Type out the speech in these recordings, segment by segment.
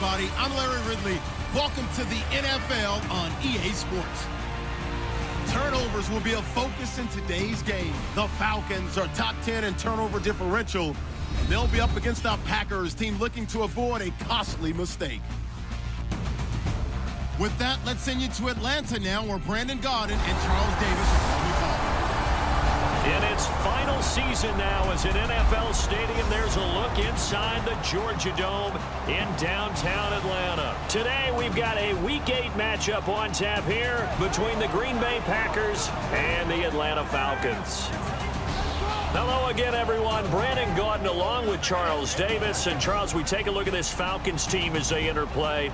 everybody. I'm Larry Ridley. Welcome to the NFL on EA Sports. Turnovers will be a focus in today's game. The Falcons are top 10 in turnover differential. They'll be up against the Packers team looking to avoid a costly mistake. With that, let's send you to Atlanta now, where Brandon Gaudin and Charles Davis are calling the call. In its final season now as an NFL stadium, there's a look inside the Georgia Dome in downtown Atlanta. Today, we've got a Week 8 matchup on tap here between the Green Bay Packers and the Atlanta Falcons. Hello again, everyone. Brandon Gaudin along with Charles Davis. And, Charles, we take a look at this Falcons team as they interplay.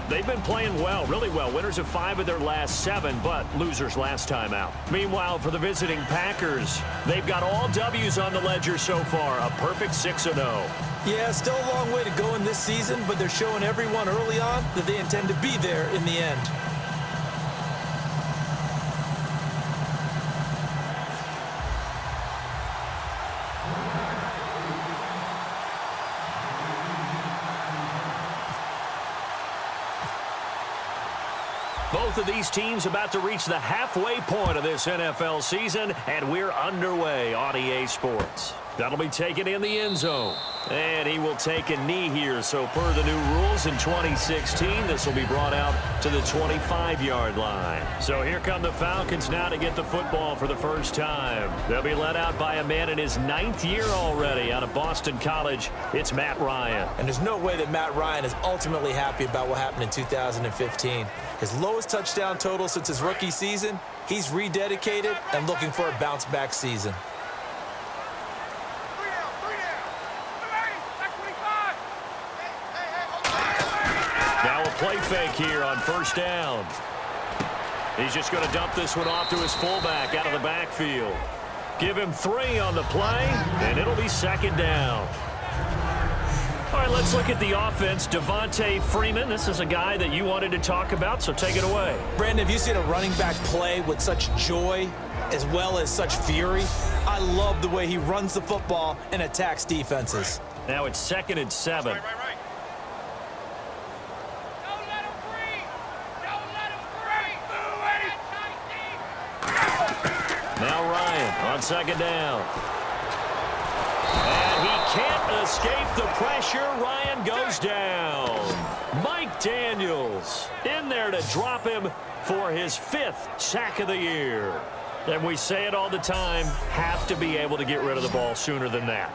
They've been playing well, really well. Winners of 5 of their last 7, but losers last time out. Meanwhile, for the visiting Packers, they've got all W's on the ledger so far, a perfect 6-0. Yeah, still a long way to go in this season, but they're showing everyone early on that they intend to be there in the end. Both of these teams about to reach the halfway point of this NFL season, and we're underway on EA Sports. That'll be taken in the end zone. And he will take a knee here. So per the new rules in 2016, this will be brought out to the 25-yard line. So here come the Falcons now to get the football for the first time. They'll be led out by a man in his 9th year already out of Boston College. It's Matt Ryan. And there's no way that Matt Ryan is ultimately happy about what happened in 2015. His lowest touchdown total since his rookie season. He's rededicated and looking for a bounce-back season. Now a play fake here on first down. He's just going to dump this one off to his fullback out of the backfield. Give him 3 on the play, and it'll be second down. All right, let's look at the offense. Devontae Freeman, this is a guy that you wanted to talk about, so take it away. Brandon, have you seen a running back play with such joy as well as such fury? I love the way he runs the football and attacks defenses. Now it's 2nd and 7. Right. Now Ryan on second down. And he can't escape the pressure. Ryan goes down. Mike Daniels in there to drop him for his 5th sack of the year. And we say it all the time, have to be able to get rid of the ball sooner than that.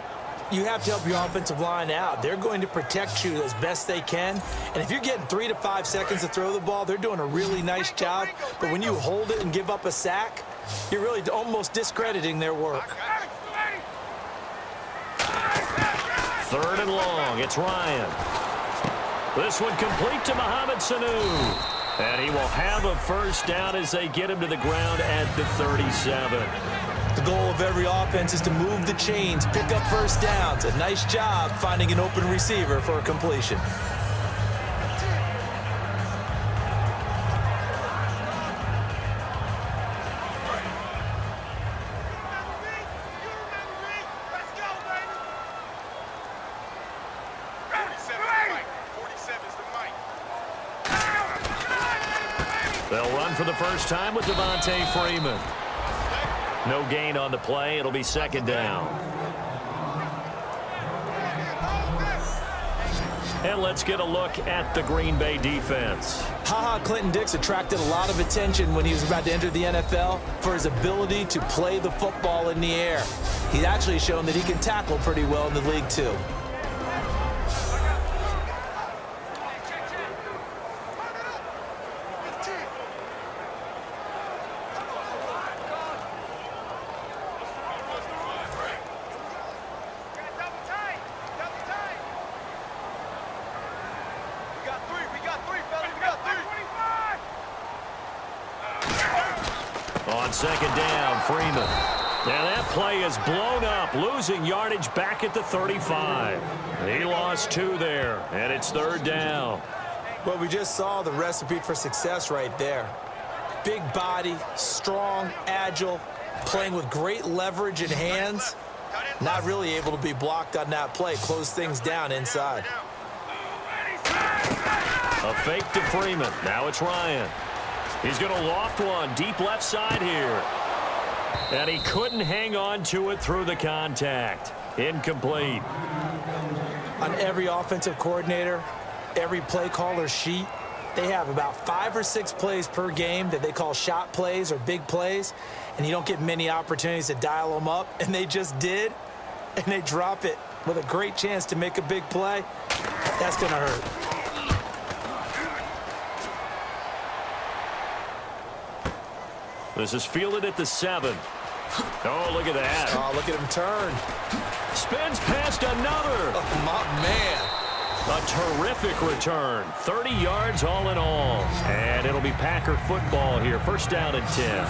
You have to help your offensive line out. They're going to protect you as best they can. And if you're getting 3 to 5 seconds to throw the ball, they're doing a really nice job. But when you hold it and give up a sack, you're really almost discrediting their work. 3rd and long. It's Ryan. This one complete to Mohamed Sanu. And he will have a first down as they get him to the ground at the 37. The goal of every offense is to move the chains, pick up first downs. A nice job finding an open receiver for a completion. They'll run for the first time with Devontae Freeman. No gain on the play. It'll be second down. And let's get a look at the Green Bay defense. Clinton Dix attracted a lot of attention when he was about to enter the NFL for his ability to play the football in the air. He's actually shown that he can tackle pretty well in the league, too. On second down, Freeman. And that play is blown up, losing yardage back at the 35. He lost 2 there, and it's 3rd down. Well, we just saw the recipe for success right there. Big body, strong, agile, playing with great leverage in hands. Not really able to be blocked on that play. Close things down inside. A fake to Freeman. Now it's Ryan. He's going to loft one deep left side here. And he couldn't hang on to it through the contact. Incomplete. On every offensive coordinator, every play caller sheet, they have about 5 or 6 plays per game that they call shot plays or big plays, and you don't get many opportunities to dial them up, and they just did, and they drop it with a great chance to make a big play. That's going to hurt. This is fielded at the 7. Oh, look at that. Oh, look at him turn. Spins past another. Oh, my man. A terrific return. 30 yards all in all. And it'll be Packer football here. First down and 10.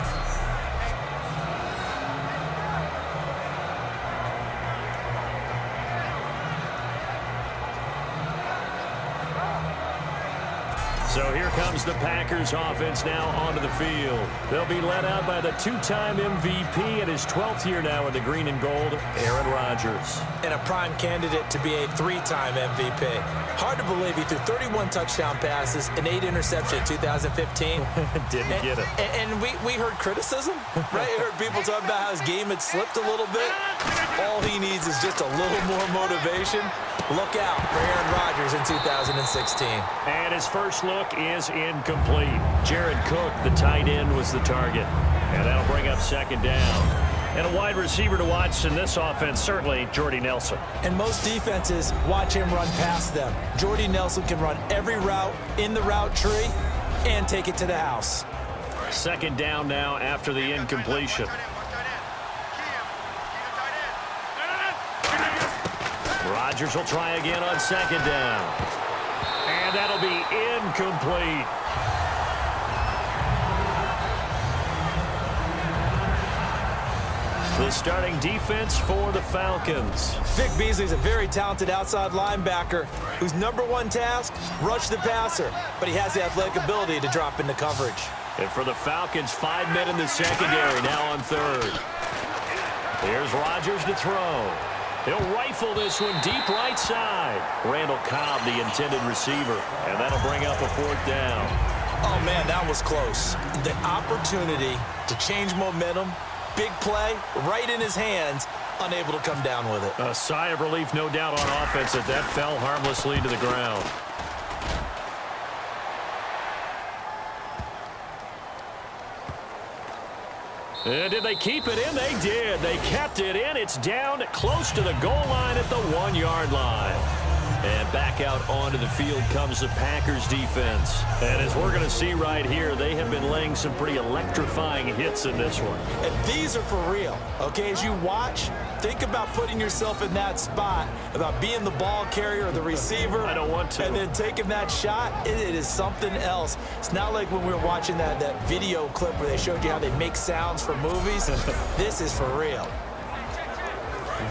So here comes the Packers offense now onto the field. They'll be led out by the 2-time MVP in his 12th year now in the green and gold, Aaron Rodgers. And a prime candidate to be a 3-time MVP. Hard to believe he threw 31 touchdown passes and 8 interceptions in 2015. Didn't get it. And we heard criticism, right? We heard people talk about how his game had slipped a little bit. All he needs is just a little more motivation. Look out for Aaron Rodgers in 2016. And his first look is incomplete. Jared Cook, the tight end, was the target. And that'll bring up second down. And a wide receiver to watch in this offense, certainly Jordy Nelson. And most defenses watch him run past them. Jordy Nelson can run every route in the route tree and take it to the house. Second down now after the incompletion. Rodgers will try again on second down. And that'll be incomplete. The starting defense for the Falcons. Vic Beasley's a very talented outside linebacker whose #1 task, rush the passer. But he has the athletic ability to drop into coverage. And for the Falcons, 5 men in the secondary now on third. Here's Rodgers to throw. He'll rifle this one deep right side. Randall Cobb, the intended receiver. And that'll bring up a fourth down. Oh, man, that was close. The opportunity to change momentum, big play, right in his hands, unable to come down with it. A sigh of relief, no doubt, on offense that fell harmlessly to the ground. And did they keep it in? They did. They kept it in. It's down close to the goal line at the 1-yard line. And back out onto the field comes the Packers defense. And as we're going to see right here, they have been laying some pretty electrifying hits in this one. And these are for real, okay? As you watch, think about putting yourself in that spot, about being the ball carrier or the receiver. I don't want to. And then taking that shot, it is something else. It's not like when we were watching that video clip where they showed you how they make sounds for movies. This is for real.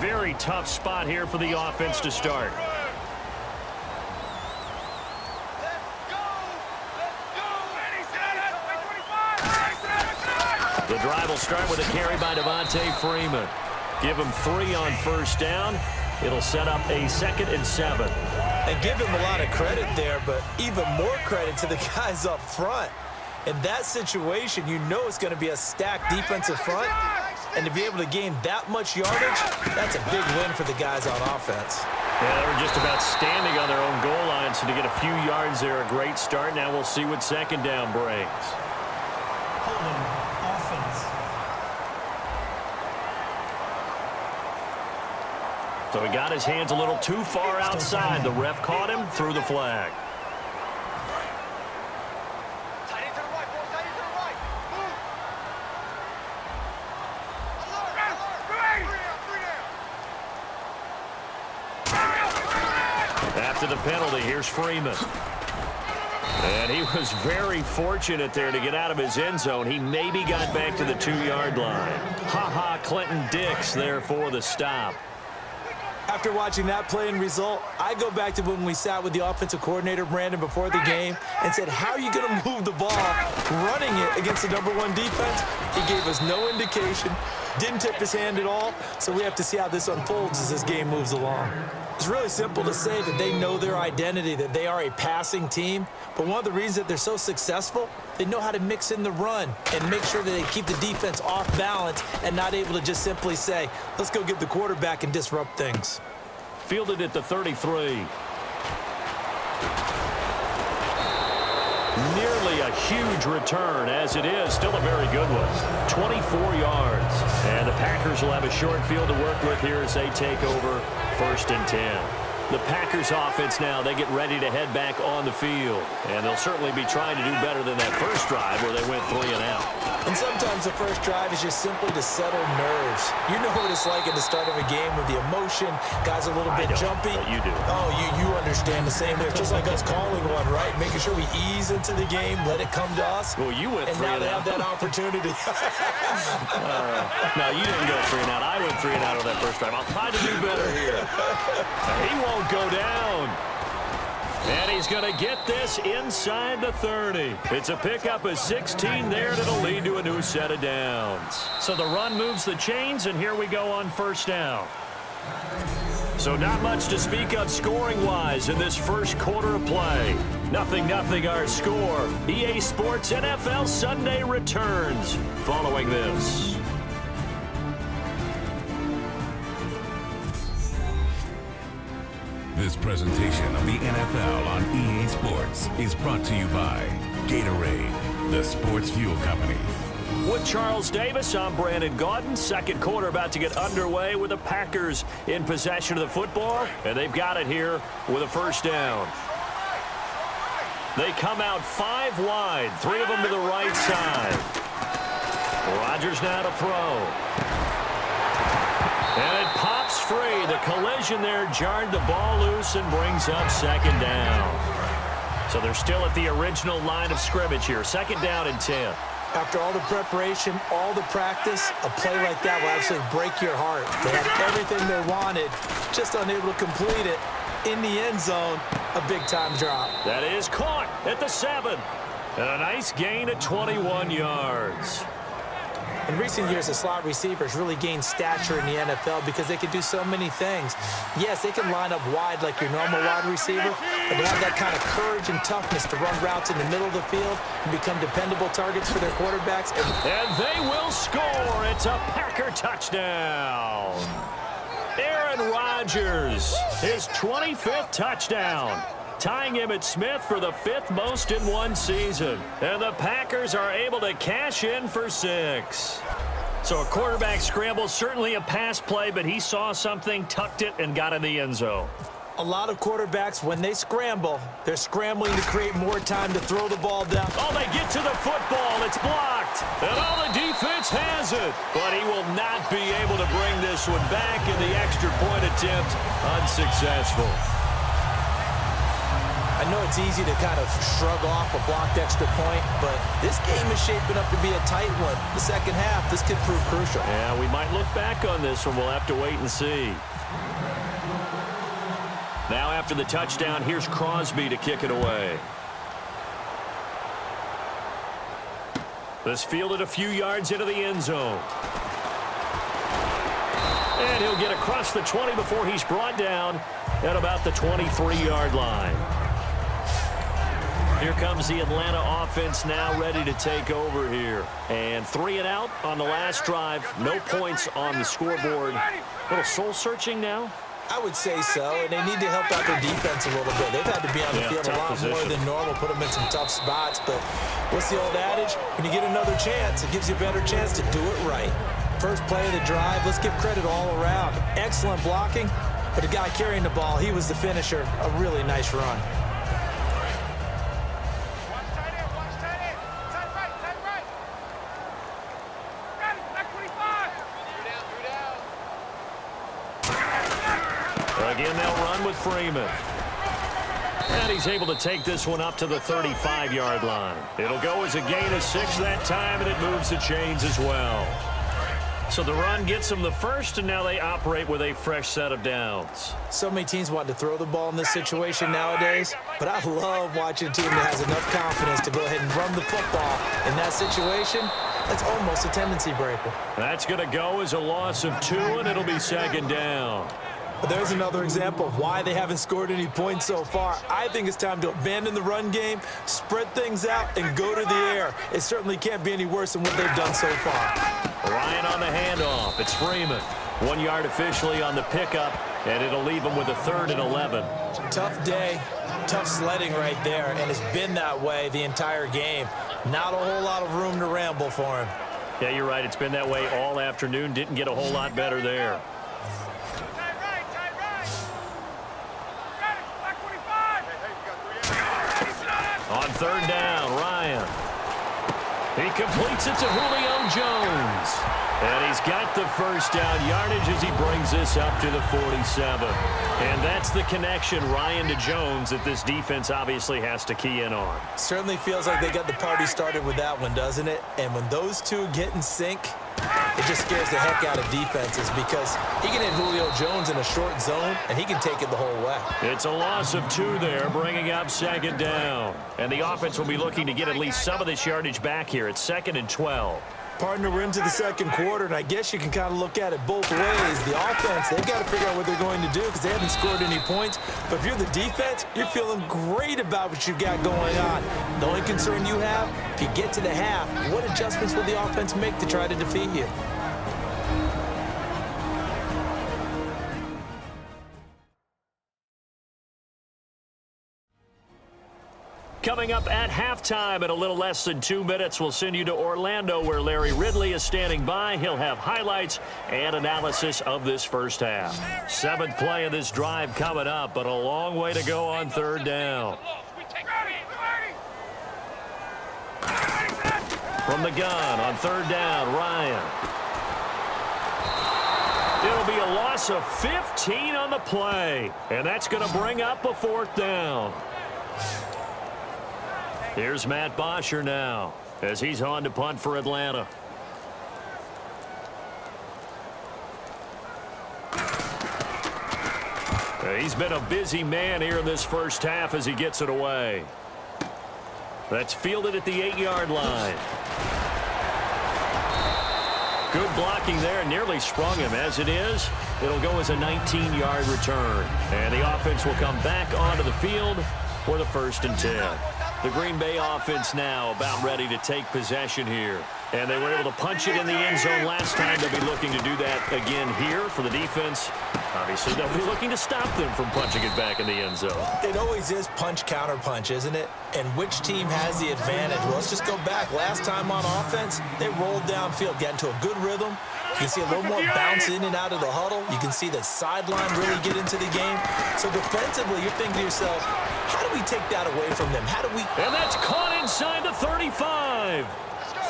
Very tough spot here for the offense to start. The drive will start with a carry by Devontae Freeman. Give him 3 on first down. It'll set up a 2nd and 7. And give him a lot of credit there, but even more credit to the guys up front. In that situation, you know it's going to be a stacked defensive front. And to be able to gain that much yardage, that's a big win for the guys on offense. Yeah, they were just about standing on their own goal line, so to get a few yards there, a great start. Now we'll see what second down brings. So he got his hands a little too far outside. The ref caught him, threw the flag. After the penalty, here's Freeman. And he was very fortunate there to get out of his end zone. He maybe got back to the 2-yard line. Ha-ha, Clinton Dix there for the stop. After watching that play and result, I go back to when we sat with the offensive coordinator, Brandon, before the game and said, how are you going to move the ball running it against the #1 defense? He gave us no indication, didn't tip his hand at all, so we have to see how this unfolds as this game moves along. It's really simple to say that they know their identity, that they are a passing team. But one of the reasons that they're so successful, they know how to mix in the run and make sure that they keep the defense off balance and not able to just simply say, let's go get the quarterback and disrupt things. Fielded at the 33. Nearly a huge return, as it is. Still a very good one. 24 yards. And the Packers will have a short field to work with here as they take over 1st and 10. The Packers offense now, they get ready to head back on the field. And they'll certainly be trying to do better than that first drive where they went 3 and out. And sometimes the first drive is just simply to settle nerves. You know what it's like at the start of a game with the emotion. Guys a little bit jumpy. But you do. Oh, you understand the same way. It's just like us calling one, right? Making sure we ease into the game, let it come to us. Well, you went 3 and out. And now they have that opportunity. No, you didn't go 3 and out. I went 3 and out on that first drive. I'll try to do better here. He won't go down. And he's going to get this inside the 30. It's a pickup of 16 there, and it'll lead to a new set of downs. So the run moves the chains, and here we go on 1st down. So not much to speak of scoring-wise in this first quarter of play. 0-0 our score. EA Sports NFL Sunday returns following this. This presentation of the NFL on EA Sports is brought to you by Gatorade, the sports fuel company. With Charles Davis, I'm Brandon Gaudin. Second quarter about to get underway with the Packers in possession of the football, and they've got it here with a 1st down. They come out 5 wide, 3 of them to the right side. Rodgers now to throw. And it pops free. The collision there jarred the ball loose and brings up 2nd down. So they're still at the original line of scrimmage here. 2nd down and 10. After all the preparation, all the practice, a play like that will actually break your heart. They had everything they wanted, just unable to complete it. In the end zone, a big-time drop. That is caught at the 7. And a nice gain at 21 yards. In recent years, the slot receivers really gained stature in the NFL because they can do so many things. Yes, they can line up wide like your normal wide receiver, but they have that kind of courage and toughness to run routes in the middle of the field and become dependable targets for their quarterbacks. And they will score. It's a Packer touchdown. Aaron Rodgers, his 25th touchdown, tying him at Smith for the 5th most in one season. And the Packers are able to cash in for 6. So a quarterback scramble, certainly a pass play, but he saw something, tucked it, and got in the end zone. A lot of quarterbacks, when they scramble, they're scrambling to create more time to throw the ball down. Oh, they get to the football. It's blocked. And all the defense has it. But he will not be able to bring this one back, in the extra point attempt unsuccessful. I know it's easy to kind of shrug off a blocked extra point, but this game is shaping up to be a tight one. The second half, this could prove crucial. Yeah, we might look back on this one. We'll have to wait and see. Now after the touchdown, here's Crosby to kick it away. This fielded a few yards into the end zone. And he'll get across the 20 before he's brought down at about the 23-yard line. Here comes the Atlanta offense now ready to take over here. And 3 and out on the last drive. No points on the scoreboard. A little soul-searching now? I would say so, and they need to help out their defense a little bit. They've had to be on the field a lot more than normal, put them in some tough spots. But what's the old adage? When you get another chance, it gives you a better chance to do it right. First play of the drive, let's give credit all around. Excellent blocking, but the guy carrying the ball, he was the finisher. A really nice run. Again, they'll run with Freeman. And he's able to take this one up to the 35-yard line. It'll go as a gain of 6 that time, and it moves the chains as well. So the run gets them the first, and now they operate with a fresh set of downs. So many teams want to throw the ball in this situation nowadays, but I love watching a team that has enough confidence to go ahead and run the football. In that situation, that's almost a tendency breaker. That's going to go as a loss of 2, and it'll be 2nd down. But there's another example of why they haven't scored any points so far. I think it's time to abandon the run game, spread things out, and go to the air. It certainly can't be any worse than what they've done so far. Ryan on the handoff. It's Freeman. 1 yard officially on the pickup, and it'll leave him with a 3rd and 11. Tough day, tough sledding right there, and it's been that way the entire game. Not a whole lot of room to ramble for him. Yeah, you're right. It's been that way all afternoon. Didn't get a whole lot better there. On 3rd down, Ryan. He completes it to Julio Jones. And he's got the 1st down yardage as he brings this up to the 47. And that's the connection, Ryan to Jones, that this defense obviously has to key in on. Certainly feels like they got the party started with that one, doesn't it? And when those two get in sync, it just scares the heck out of defenses because he can hit Julio Jones in a short zone, and he can take it the whole way. It's a loss of 2 there, bringing up 2nd down. And the offense will be looking to get at least some of this yardage back here. It's 2nd and 12. Partner, we're into the 2nd quarter, and I guess you can kind of look at it both ways. The offense, they've got to figure out what they're going to do because they haven't scored any points. But if you're the defense, you're feeling great about what you've got going on. The only concern you have, if you get to the half, what adjustments will the offense make to try to defeat you? Coming up at halftime in a little less than 2 minutes, we'll send you to Orlando where Larry Ridley is standing by. He'll have highlights and analysis of this first half. 7th play of this drive coming up, but a long way to go on 3rd down. From the gun on 3rd down, Ryan. It'll be a loss of 15 on the play, and that's going to bring up a 4th down. Here's Matt Bosher now as he's on to punt for Atlanta. He's been a busy man here in this first half as he gets it away. That's fielded at the 8-yard line. Good blocking there, nearly sprung him. As it is, it'll go as a 19-yard return. And the offense will come back onto the field for the 1st and 10. The Green Bay offense now about ready to take possession here. And they were able to punch it in the end zone last time. They'll be looking to do that again here for the defense. Obviously, they'll be looking to stop them from punching it back in the end zone. It always is punch, counter punch, isn't it? And which team has the advantage? Well, let's just go back. Last time on offense, they rolled downfield, got into a good rhythm. You can see a little more bounce in and out of the huddle. You can see the sideline really get into the game. So defensively, you're thinking to yourself, how do we take that away from them? How do we... And that's caught inside the 35.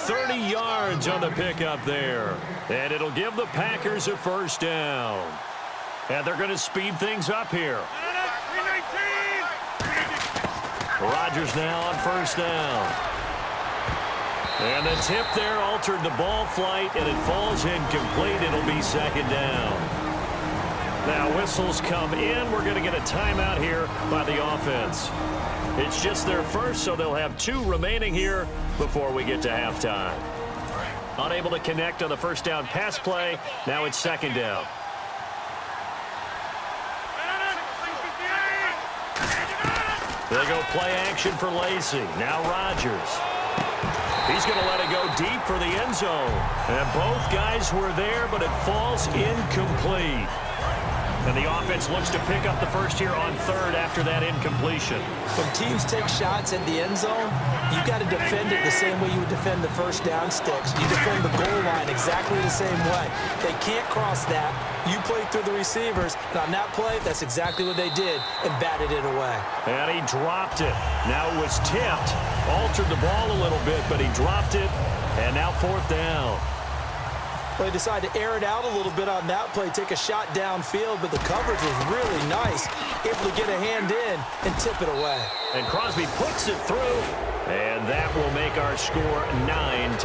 30 yards on the pickup there. And it'll give the Packers a 1st down. And they're going to speed things up here. Rodgers now on 1st down. And the tip there altered the ball flight, and it falls incomplete. It'll be 2nd down. Now whistles come in. We're going to get a timeout here by the offense. It's just their first, so they'll have 2 remaining here before we get to halftime. Unable to connect on the 1st down pass play. Now it's 2nd down. They go play action for Lacy. Now Rodgers. He's going to let it go deep for the end zone. And both guys were there, but it falls incomplete. And the offense looks to pick up the first here on 3rd after that incompletion. When teams take shots at the end zone, you've got to defend it the same way you would defend the 1st down sticks. You defend the goal line exactly the same way. They can't cross that. You play through the receivers. And on that play, that's exactly what they did and batted it away. And he dropped it. Now it was tipped. Altered the ball a little bit, but he dropped it. And now 4th down. Well, they decided to air it out a little bit on that play, take a shot downfield, but the coverage was really nice. Able to get a hand in and tip it away. And Crosby puts it through, and that will make our score 9-0.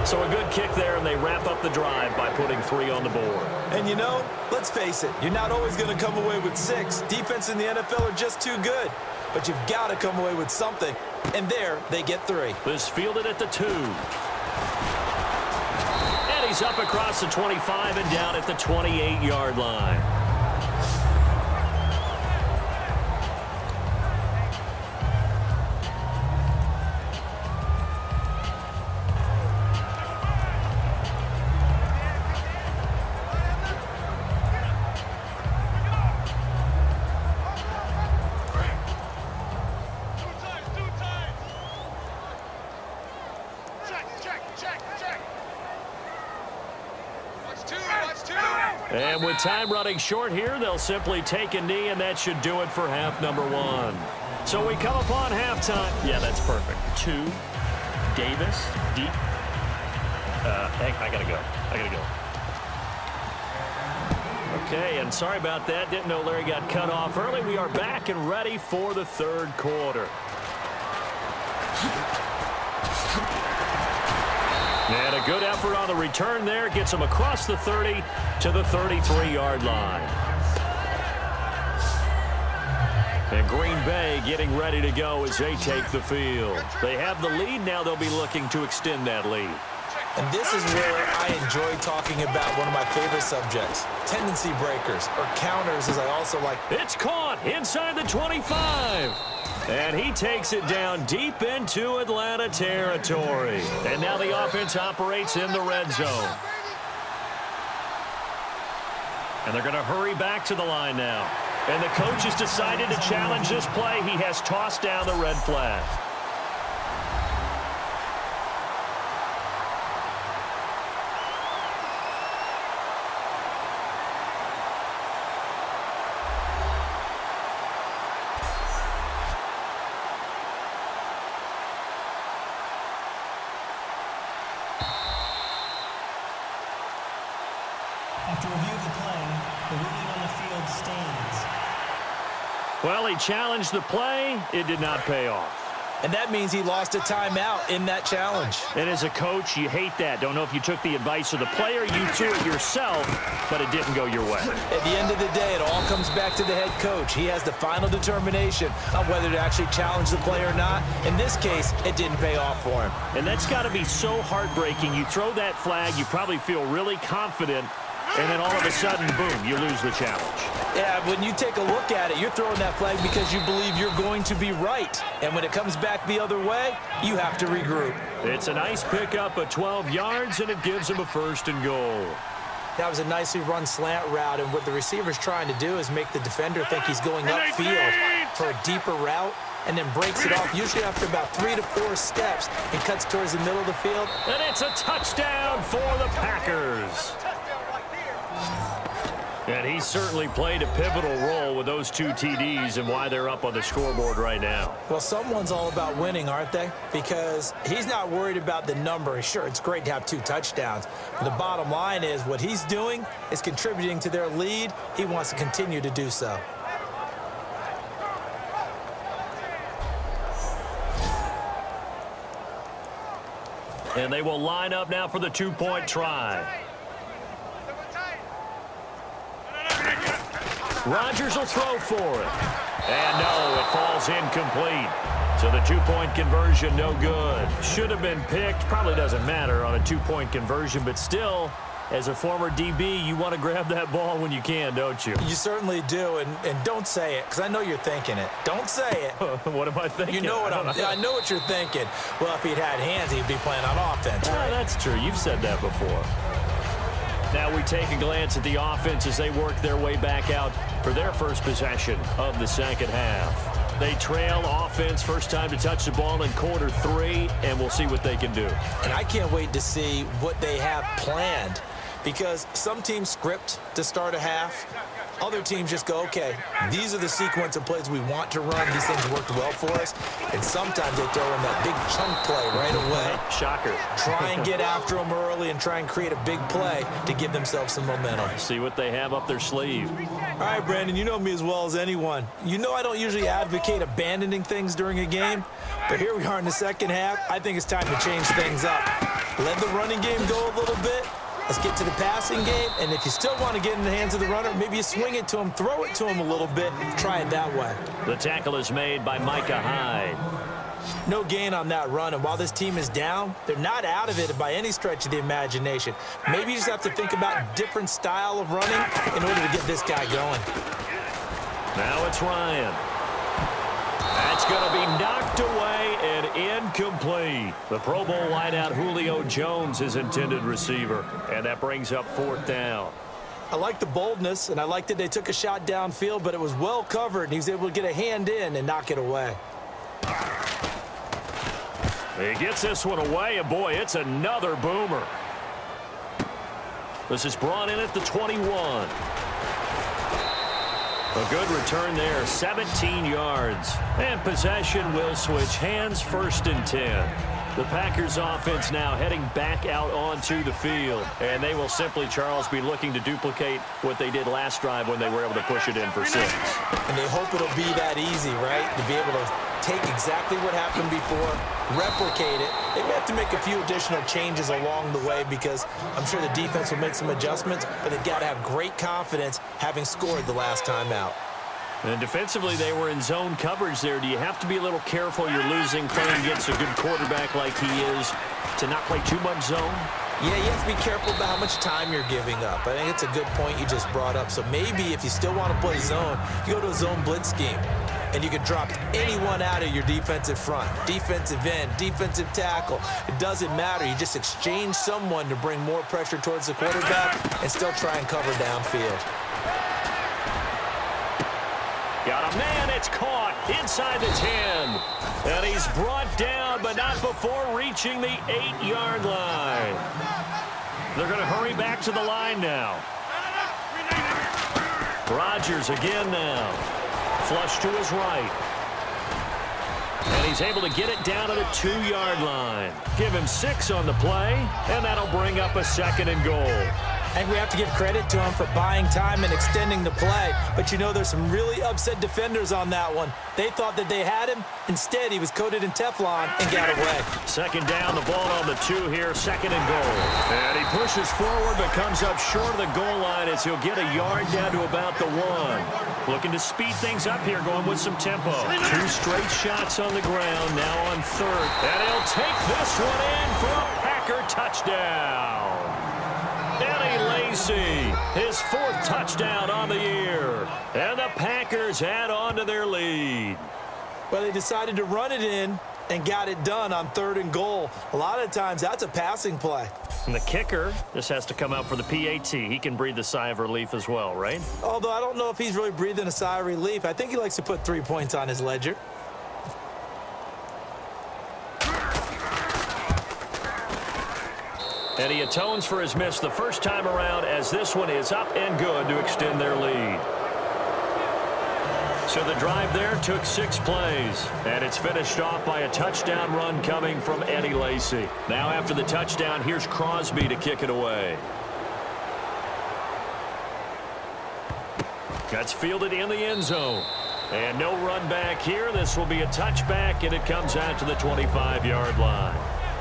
So a good kick there, and they wrap up the drive by putting 3 on the board. And you know, let's face it, you're not always going to come away with 6. Defense in the NFL are just too good. But you've got to come away with something. And there, they get 3. This fielded at the 2. He's up across the 25 and down at the 28-yard line. And with time running short here, they'll simply take a knee, and that should do it for half number one. So we come upon halftime. Yeah, that's perfect. 2, Davis, deep. I got to go. Okay, and sorry about that. Didn't know Larry got cut off early. We are back and ready for the third quarter. And a good effort on the return there. Gets him across the 30 to the 33-yard line. And Green Bay getting ready to go as they take the field. They have the lead. Now they'll be looking to extend that lead. And this is where I enjoy talking about one of my favorite subjects, tendency breakers, or counters, as I also like. It's caught inside the 25. And he takes it down deep into Atlanta territory. And now the offense operates in the red zone. And they're going to hurry back to the line now. And the coach has decided to challenge this play. He has tossed down the red flag. After review of the play, the ruling on the field stands. Well, he challenged the play. It did not pay off. And that means he lost a timeout in that challenge. And as a coach, you hate that. Don't know if you took the advice of the player, you threw it yourself, but it didn't go your way. At the end of the day, it all comes back to the head coach. He has the final determination on whether to actually challenge the play or not. In this case, it didn't pay off for him. And that's got to be so heartbreaking. You throw that flag, you probably feel really confident, and then all of a sudden, boom, you lose the challenge. Yeah, when you take a look at it, you're throwing that flag because you believe you're going to be right. And when it comes back the other way, you have to regroup. It's a nice pickup of 12 yards, and it gives him a 1st and goal. That was a nicely run slant route, and what the receiver's trying to do is make the defender think he's going upfield for a deeper route, and then breaks it off, usually after about 3 to 4 steps, and cuts towards the middle of the field. And it's a touchdown for the Packers. And he certainly played a pivotal role with those 2 TDs and why they're up on the scoreboard right now. Well, someone's all about winning, aren't they? Because he's not worried about the number. Sure, it's great to have 2 touchdowns. But the bottom line is what he's doing is contributing to their lead. He wants to continue to do so. And they will line up now for the 2-point try. Rodgers will throw for it. And no, it falls incomplete. So the 2-point conversion, no good. Should have been picked. Probably doesn't matter on a 2-point conversion, but still, as a former DB, you want to grab that ball when you can, don't you? You certainly do, and don't say it, because I know you're thinking it. Don't say it. What am I thinking? You know what I know what you're thinking. Well, if he'd had hands, he'd be playing on offense, right? That's true. You've said that before. Now we take a glance at the offense as they work their way back out for their first possession of the second half. They trail offense, first time to touch the ball in quarter 3, and we'll see what they can do. And I can't wait to see what they have planned, because some teams script to start a half. Other teams just go, okay, these are the sequence of plays we want to run. These things worked well for us. And sometimes they throw in that big chunk play right away. Shocker. Try and get after them early and try and create a big play to give themselves some momentum. See what they have up their sleeve. All right, Brandon, you know me as well as anyone. You know I don't usually advocate abandoning things during a game, but here we are in the second half. I think it's time to change things up. Let the running game go a little bit. Let's get to the passing game, and if you still want to get in the hands of the runner, maybe you swing it to him, throw it to him a little bit, try it that way. The tackle is made by Micah Hyde. No gain on that run, and while this team is down, they're not out of it by any stretch of the imagination. Maybe you just have to think about a different style of running in order to get this guy going. Now it's Ryan. That's going to be knocked away and incomplete. The Pro Bowl wideout Julio Jones, his intended receiver, and that brings up 4th down. I like the boldness, and I like that they took a shot downfield, but it was well covered, and he was able to get a hand in and knock it away. He gets this one away, and boy, it's another boomer. This is brought in at the 21. A good return there, 17 yards. And possession will switch hands, 1st and 10. The Packers offense now heading back out onto the field. And they will simply, Charles, be looking to duplicate what they did last drive when they were able to push it in for 6. And they hope it'll be that easy, right? To be able to take exactly what happened before, replicate it. They may have to make a few additional changes along the way because I'm sure the defense will make some adjustments, but they've got to have great confidence having scored the last time out. And defensively, they were in zone coverage there. Do you have to be a little careful? You're losing playing against a good quarterback like he is to not play too much zone? Yeah, you have to be careful about how much time you're giving up. I think it's a good point you just brought up. So maybe if you still want to play zone, you go to a zone blitz scheme. And you can drop anyone out of your defensive front. Defensive end, defensive tackle. It doesn't matter. You just exchange someone to bring more pressure towards the quarterback and still try and cover downfield. Got a man, it's caught inside the 10. And he's brought down, but not before reaching the 8-yard line. They're going to hurry back to the line now. Rodgers again now. Flush to his right. And he's able to get it down to the 2-yard line. Give him 6 on the play, and that'll bring up a 2nd and goal. I think we have to give credit to him for buying time and extending the play. But, you know, there's some really upset defenders on that one. They thought that they had him. Instead, he was coated in Teflon and got away. 2nd down, the ball on the 2 here, 2nd and goal. And he pushes forward but comes up short of the goal line as he'll get a yard down to about the 1. Looking to speed things up here, going with some tempo. 2 straight shots on the ground, now on 3rd. And he'll take this one in for a Packer touchdown. Eddie Lacy, his 4th touchdown on the year. And the Packers add on to their lead. Well, they decided to run it in and got it done on 3rd and goal. A lot of times, that's a passing play. And the kicker just has to come out for the PAT. He can breathe a sigh of relief as well, right? Although I don't know if he's really breathing a sigh of relief. I think he likes to put 3 points on his ledger. And he atones for his miss the first time around as this one is up and good to extend their lead. So the drive there took 6 plays, and it's finished off by a touchdown run coming from Eddie Lacy. Now after the touchdown, here's Crosby to kick it away. That's fielded in the end zone. And no run back here. This will be a touchback, and it comes out to the 25-yard line.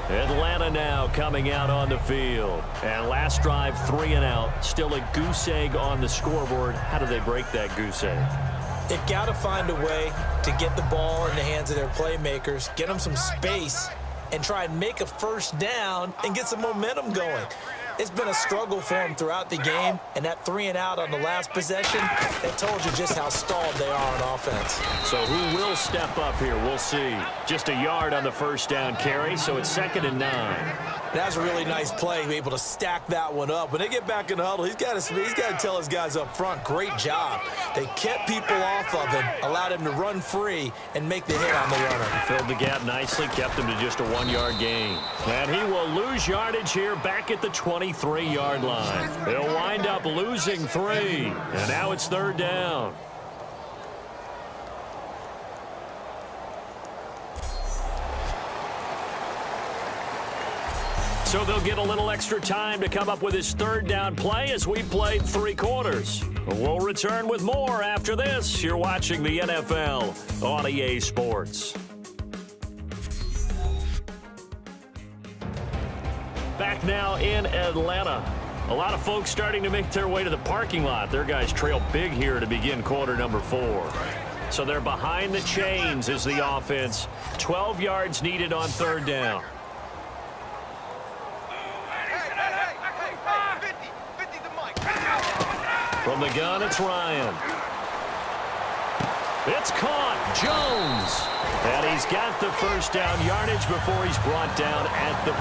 Atlanta now coming out on the field. And last drive, 3 and out. Still a goose egg on the scoreboard. How do they break that goose egg? They've got to find a way to get the ball in the hands of their playmakers, get them some space, and try and make a 1st down and get some momentum going. It's been a struggle for them throughout the game, and that 3 and out on the last possession, that told you just how stalled they are on offense. So who will step up here? We'll see. Just a yard on the 1st down carry, so it's 2nd and 9. That's a really nice play, to be able to stack that one up. When they get back in the huddle, he's got to tell his guys up front, great job. They kept people off of him, allowed him to run free, and make the hit on the runner. Filled the gap nicely, kept him to just a 1-yard gain. And he will lose yardage here back at the 23-yard line. He'll wind up losing 3, and now it's 3rd down. So they'll get a little extra time to come up with his 3rd down play as we played 3 quarters. We'll return with more after this. You're watching the NFL on EA Sports. Back now in Atlanta. A lot of folks starting to make their way to the parking lot. Their guys trail big here to begin quarter number 4. So they're behind the chains as the offense. 12 yards needed on 3rd down. From the gun, it's Ryan. It's caught. Jones. And he's got the 1st down yardage before he's brought down at the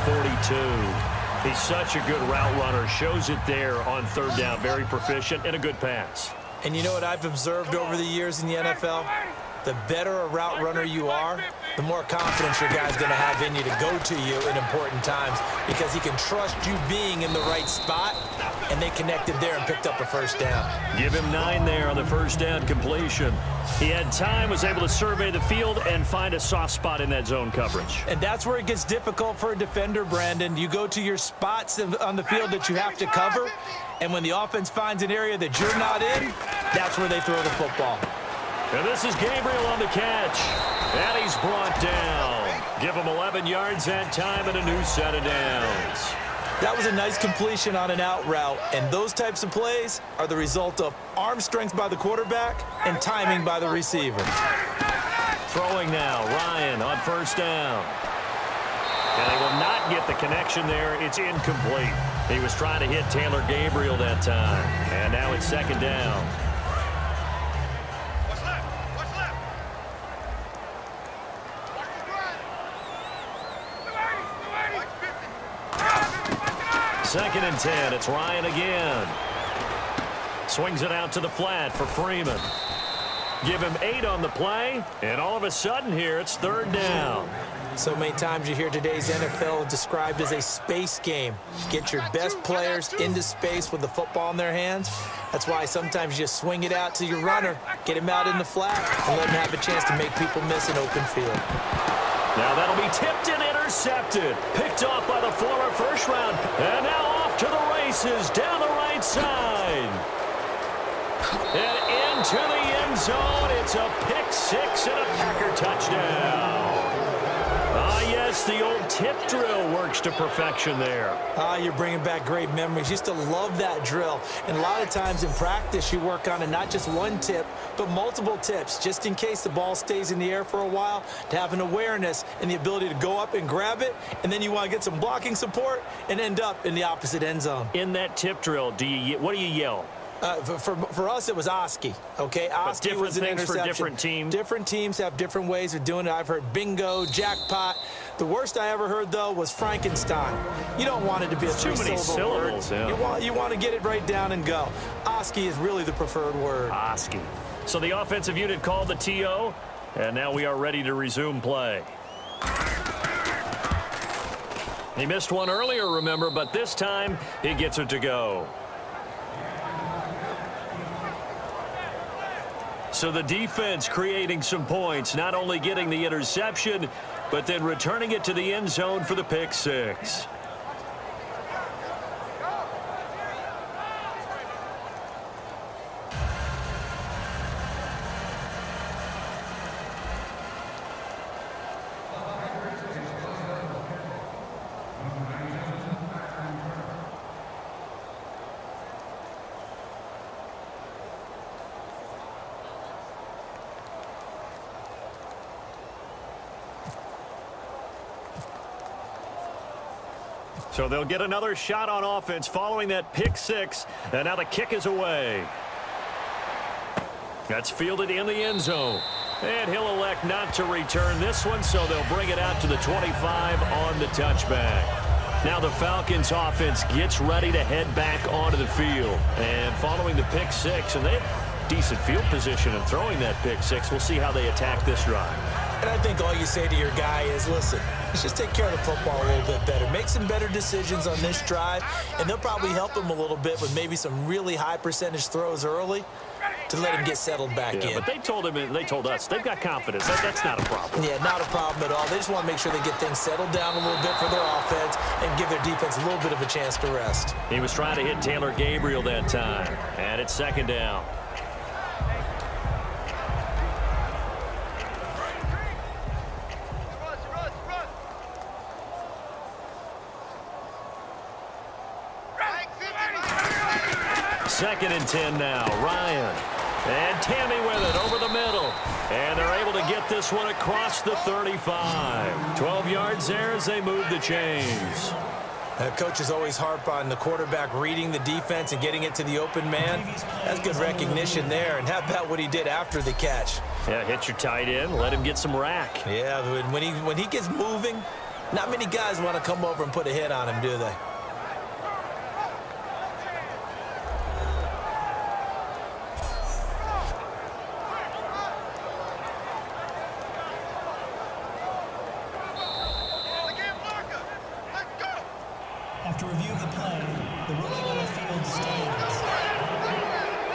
42. He's such a good route runner. Shows it there on 3rd down. Very proficient and a good pass. And you know what I've observed over the years in the NFL? the better a route runner you are, the more confidence your guy's going to have in you to go to you in important times because he can trust you being in the right spot, and they connected there and picked up a first down. Give him 9 there on the first down completion. He had time, was able to survey the field and find a soft spot in that zone coverage. And that's where it gets difficult for a defender, Brandon. You go to your spots on the field that you have to cover, and when the offense finds an area that you're not in, that's where they throw the football. And this is Gabriel on the catch. And he's brought down. Give him 11 yards that time and a new set of downs. That was a nice completion on an out route, and those types of plays are the result of arm strength by the quarterback and timing by the receiver. Throwing now, Ryan on first down. And they will not get the connection there. It's incomplete. He was trying to hit Taylor Gabriel that time. And now it's second down. Second and 10. It's Ryan again. Swings it out to the flat for Freeman. Give him 8 on the play, and all of a sudden here it's third down. So many times you hear today's NFL described as a space game. Get your best players into space with the football in their hands. That's why sometimes you just swing it out to your runner, get him out in the flat, and let him have a chance to make people miss an open field. Now that'll be tipped and intercepted. Picked off by the former first round. And now off to the races down the right side. And into the end zone. It's a pick 6 and a Packer touchdown. Ah, yes, the old tip drill works to perfection there. You're bringing back great memories. Used to love that drill. And a lot of times in practice, you work on it, not just one tip, but multiple tips, just in case the ball stays in the air for a while, to have an awareness and the ability to go up and grab it, and then you want to get some blocking support and end up in the opposite end zone. In that tip drill, what do you yell? For us, it was Oski, okay? Oski was an interception. For different teams. Different teams have different ways of doing it. I've heard bingo, jackpot. The worst I ever heard, though, was Frankenstein. You don't want it to be a three-syllable word. Yeah. You want to get it right down and go. Oski is really the preferred word. Oski. So the offensive unit called the TO, and now we are ready to resume play. He missed one earlier, remember, but this time he gets it to go. So the defense creating some points, not only getting the interception, but then returning it to the end zone for the pick 6. So they'll get another shot on offense following that pick 6. And now the kick is away. That's fielded in the end zone. And he'll elect not to return this one, so they'll bring it out to the 25 on the touchback. Now the Falcons offense gets ready to head back onto the field. And following the pick 6, and they have decent field position in throwing that pick 6. We'll see how they attack this drive. And I think all you say to your guy is, listen, let's just take care of the football a little bit better. Make some better decisions on this drive, and they'll probably help him a little bit with maybe some really high percentage throws early to let him get settled back in. But they told us they've got confidence. That's not a problem. Yeah, not a problem at all. They just want to make sure they get things settled down a little bit for their offense and give their defense a little bit of a chance to rest. He was trying to hit Taylor Gabriel that time, and it's second down. Second and 10 now. Ryan. And Tammy with it over the middle. And they're able to get this one across the 35. 12 yards there as they move the chains. Coaches always harp on the quarterback reading the defense and getting it to the open man. That's good recognition there. And how about what he did after the catch? Yeah, hit your tight end. Let him get some rack. Yeah, when he gets moving, not many guys want to come over and put a hit on him, do they? After review of the play, the ruling on the field stands.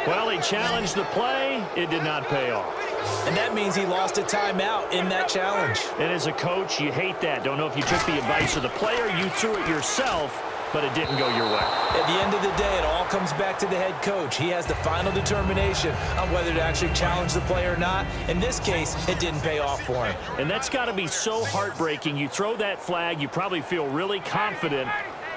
Well, he challenged the play. It did not pay off. And that means he lost a timeout in that challenge. And as a coach, you hate that. Don't know if you took the advice of the player, you threw it yourself, but it didn't go your way. At the end of the day, it all comes back to the head coach. He has the final determination on whether to actually challenge the play or not. In this case, it didn't pay off for him. And that's got to be so heartbreaking. You throw that flag, you probably feel really confident,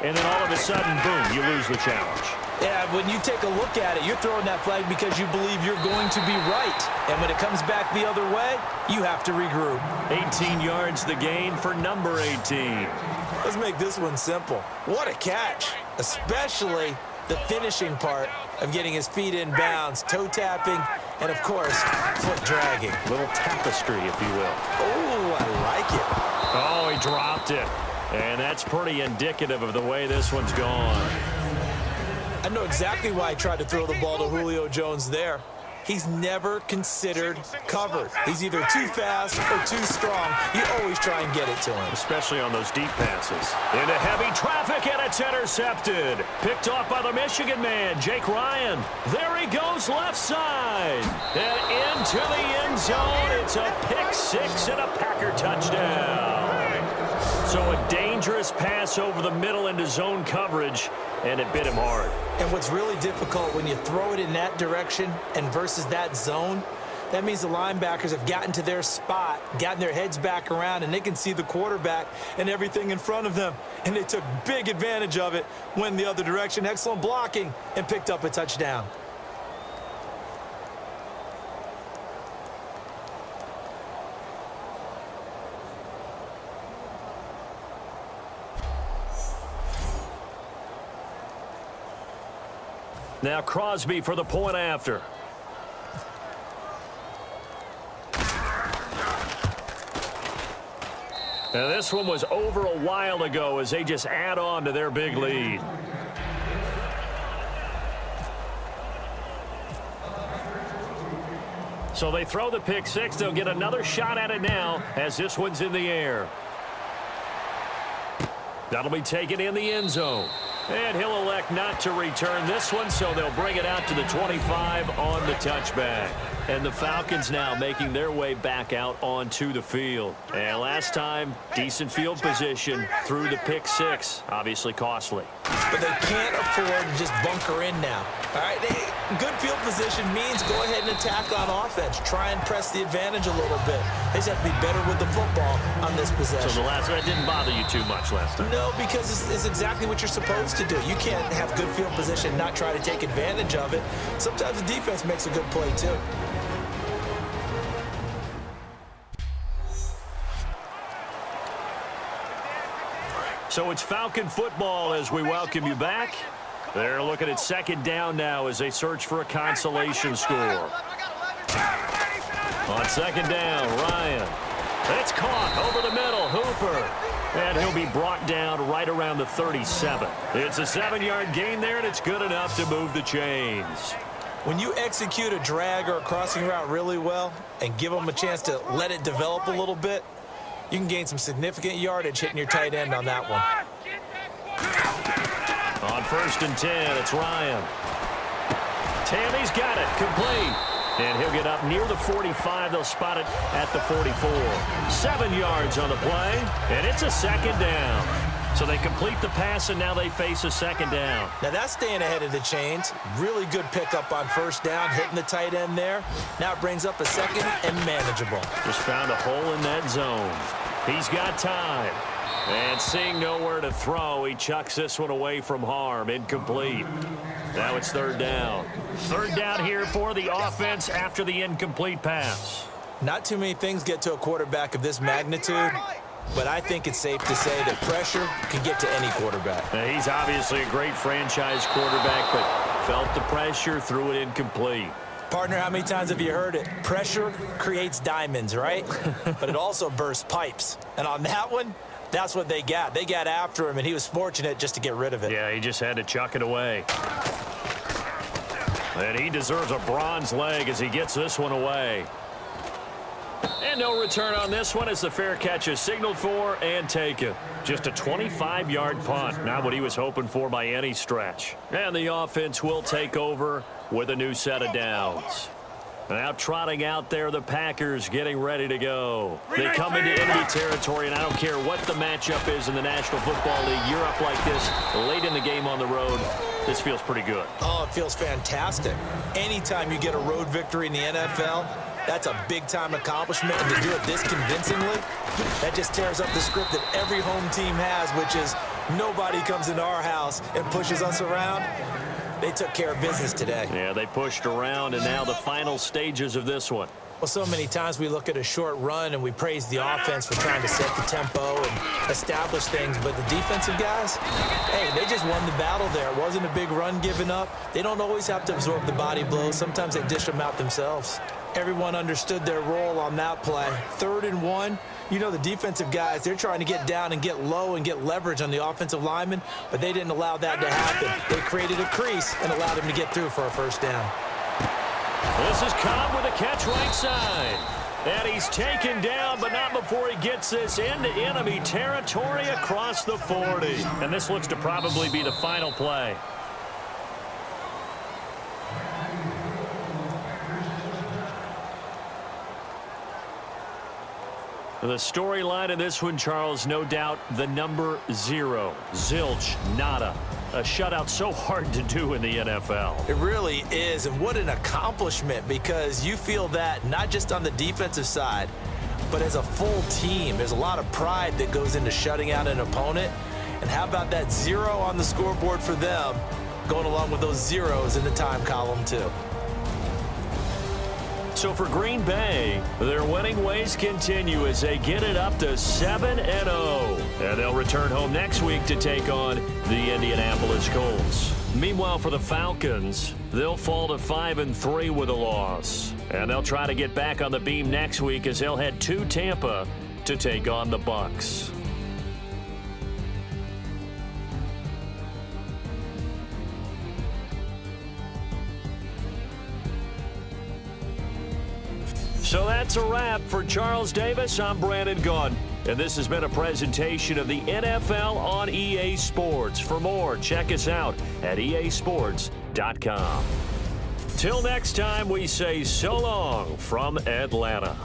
and then all of a sudden, boom, you lose the challenge. Yeah, when you take a look at it, you're throwing that flag because you believe you're going to be right. And when it comes back the other way, you have to regroup. 18 yards the gain for number 18. Let's make this one simple. What a catch, especially the finishing part of getting his feet in bounds, toe tapping, and of course, foot dragging. Little tapestry, if you will. Oh, I like it. Oh, he dropped it. And that's pretty indicative of the way this one's gone. I know exactly why I tried to throw the ball to Julio Jones there. He's never considered covered. He's either too fast or too strong. You always try and get it to him. Especially on those deep passes. Into heavy traffic, and it's intercepted. Picked off by the Michigan man, Jake Ryan. There he goes, left side. And into the end zone. It's a pick six and a Packer touchdown. So a dangerous pass over the middle into zone coverage, and it bit him hard. And what's really difficult when you throw it in that direction and versus that zone, that means the linebackers have gotten to their spot, gotten their heads back around, and they can see the quarterback and everything in front of them. And they took big advantage of it, went the other direction, excellent blocking, and picked up a touchdown. Now Crosby for the point after. Now this one was over a while ago as they just add on to their big lead. So they throw the pick six. They'll get another shot at it now as this one's in the air. That'll be taken in the end zone. And he'll elect not to return this one, so they'll bring it out to the 25 on the touchback. And the Falcons now making their way back out onto the field. And last time, decent field position through the pick six. Obviously costly. But they can't afford to just bunker in now. All right, good field position means go ahead and attack on offense. Try and press the advantage a little bit. They just have to be better with the football on this possession. So the last one didn't bother you too much last time? No, because it's exactly what you're supposed to do. You can't have good field position and not try to take advantage of it. Sometimes the defense makes a good play too. So it's Falcon football as we welcome you back. They're looking at second down now as they search for a consolation score. On second down, Ryan. It's caught over the middle, Hooper. And he'll be brought down right around the 37. It's a 7-yard gain there, and it's good enough to move the chains. When you execute a drag or a crossing route really well and give them a chance to let it develop a little bit, you can gain some significant yardage hitting your tight end on that one. On 1st and 10, it's Ryan. Tammy's got it, complete. And he'll get up near the 45. They'll spot it at the 44. 7 yards on the play, and it's a second down. So they complete the pass, and now they face a second down. Now that's staying ahead of the chains. Really good pickup on 1st down, hitting the tight end there. Now it brings up a second and manageable. Just found a hole in that zone. He's got time. And seeing nowhere to throw, he chucks this one away from harm. Incomplete. Now it's 3rd down. 3rd down here for the offense after the incomplete pass. Not too many things get to a quarterback of this magnitude, but I think it's safe to say that pressure can get to any quarterback. Now, he's obviously a great franchise quarterback, but felt the pressure, threw it incomplete. Partner, how many times have you heard it? Pressure creates diamonds, right? But it also bursts pipes. And on that one, that's what they got. They got after him, and he was fortunate just to get rid of it. Yeah, he just had to chuck it away. And he deserves a bronze leg as he gets this one away. And no return on this one as the fair catch is signaled for and taken. Just a 25-yard punt, not what he was hoping for by any stretch. And the offense will take over with a new set of downs. Now trotting out there, the Packers getting ready to go. They come into enemy territory, and I don't care what the matchup is in the National Football League. You're up like this late in the game on the road. This feels pretty good. Oh, it feels fantastic. Anytime you get a road victory in the NFL, that's a big-time accomplishment, and to do it this convincingly, that just tears up the script that every home team has, which is nobody comes into our house and pushes us around. They took care of business today. Yeah, they pushed around, and now the final stages of this one. Well, so many times we look at a short run and we praise the offense for trying to set the tempo and establish things, but the defensive guys, hey, they just won the battle there. It wasn't a big run given up. They don't always have to absorb the body blows. Sometimes they dish them out themselves. Everyone understood their role on that play. 3rd and 1. You know, the defensive guys, they're trying to get down and get low and get leverage on the offensive lineman, but they didn't allow that to happen. They created a crease and allowed him to get through for a first down. This is Cobb with a catch right side. And he's taken down, but not before he gets this into enemy territory across the 40. And this looks to probably be the final play. The storyline of this one, Charles, no doubt the number 0. Zilch, nada. A shutout so hard to do in the NFL. It really is, and what an accomplishment, because you feel that not just on the defensive side, but as a full team. There's a lot of pride that goes into shutting out an opponent. And how about that 0 on the scoreboard for them, going along with those zeros in the time column too. So for Green Bay, their winning ways continue as they get it up to 7-0. And they'll return home next week to take on the Indianapolis Colts. Meanwhile, for the Falcons, they'll fall to 5-3 with a loss. And they'll try to get back on the beam next week as they'll head to Tampa to take on the Bucs. So that's a wrap. For Charles Davis, I'm Brandon Gunn. And this has been a presentation of the NFL on EA Sports. For more, check us out at easports.com. Till next time, we say so long from Atlanta.